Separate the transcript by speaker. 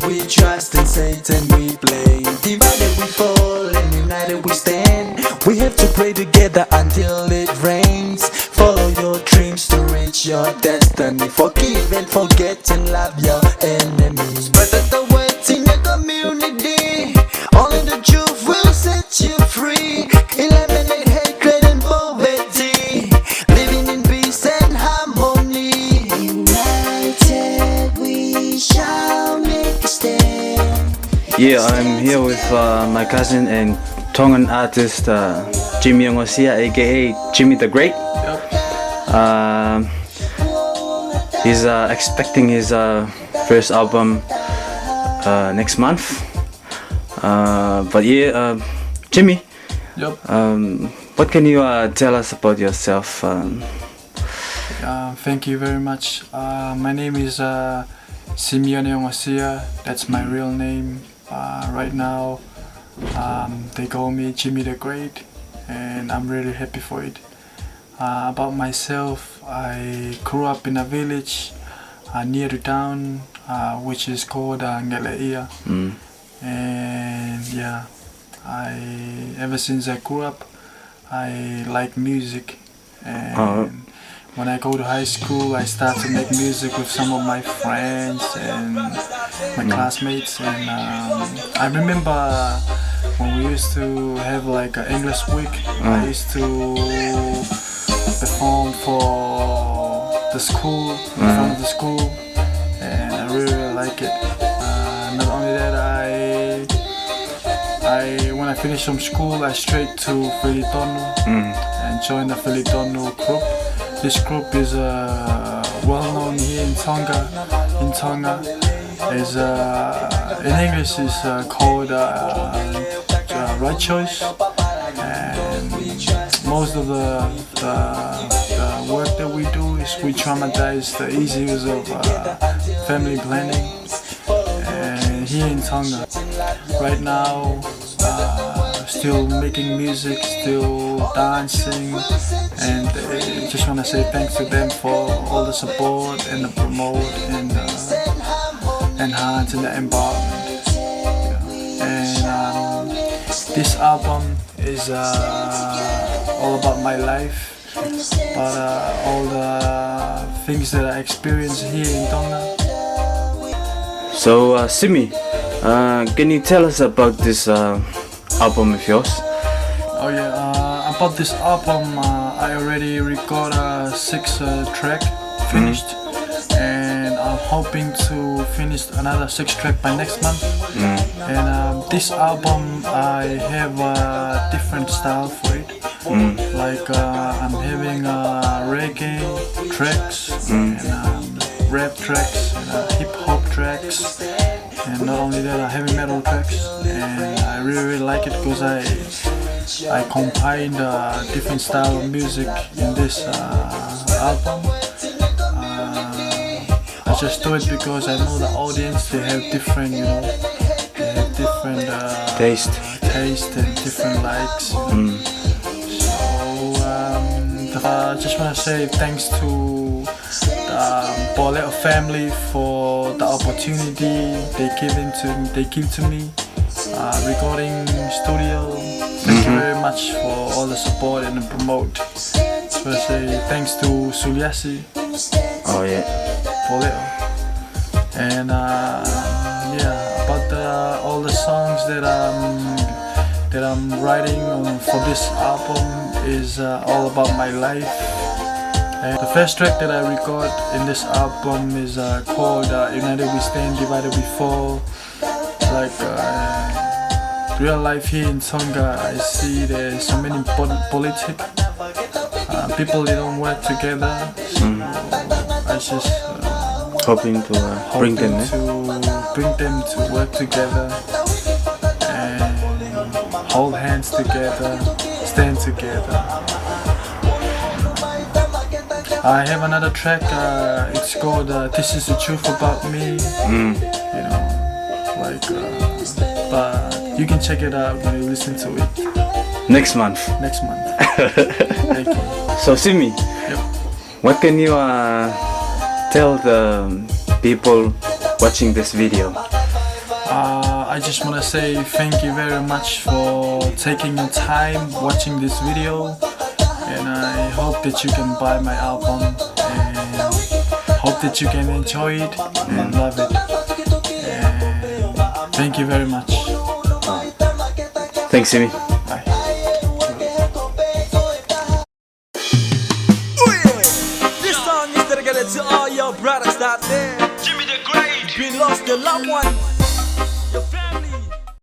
Speaker 1: we trust, and Satan we blame. Divided we fall and united we stand. We have to pray together until it rains. Follow your dreams to reach your destiny. Forgive and forget and love your enemies. Spread the word in your community. Only the truth will set you free. Eliminate hatred and poverty. Living in peace and harmony. United we shall make a stand.
Speaker 2: Yeah, I'm here with my cousin and Tongan artist, Simione Ongosia, a.k.a. Jimmy the Great. He's expecting his first album next month. But yeah, Jimmy, what can you tell us about yourself?
Speaker 3: Thank you very much. My name is Simione Ongosia. That's my real name. Right now, they call me Jimmy the Great, and I'm really happy for it. About myself, I grew up in a village near the town, which is called a.k.a. And yeah, ever since I grew up, I like music. And when I go to high school, I start to make music with some of my friends and my classmates. And I remember when we used to have like an English week, I used to perform for the school, in front of the school, and I really like it. Not only that, when I finished from school, I straight to Filitono and joined the Filitono group. This group is well known here in Tonga. Is in English is called Right Choice, and most of the work that we do is we dramatize the issues of family planning. And here in Tonga, right now, still making music, still dancing, and just want to say thanks to them for all the support and the promote and enhance and the empowerment. And this album is all about my life, but all the things that I experienced here in Tonga.
Speaker 2: So, Simi, can you tell us about this album of yours?
Speaker 3: Oh yeah, about this album, I already recorded a 6 track finished, and I'm hoping to finish another 6 track by next month. And this album, I have a different style for it. Like I'm having reggae tracks and rap tracks and hip hop tracks, and not only that, heavy metal tracks. And I really like it because I combined different style of music in this album. I just do it because I know the audience, they have different, they have different taste and different likes. So I just want to say thanks to the Bolero family for the opportunity they give to me. Recording studio. Thank you very much for all the support and the promote. So I say thanks to Suliasi.
Speaker 2: Oh yeah.
Speaker 3: Bolero. And yeah, about all the songs that I'm writing for this album is all about my life. And the first track that I record in this album is called United We Stand, Divided We Fall. Like real life here in Tonga, I see there's so many politics. People, they don't work together. So I just
Speaker 2: hoping to bring them
Speaker 3: to work together and hold hands together, stand together. I have another track, it's called This Is the Truth About Me. But you can check it out when you listen to it.
Speaker 2: Next month.
Speaker 3: Thank you.
Speaker 2: So Simi, what can you tell the people watching this video?
Speaker 3: I just want to say thank you very much for taking your time watching this video, and I hope that you can buy my album and hope that you can enjoy it and love it. And thank you very much.
Speaker 2: Thanks, Simi.
Speaker 3: Bye.
Speaker 1: This song is dedicated to all your brothers out there. Jimmy the Great. Been lost your loved one.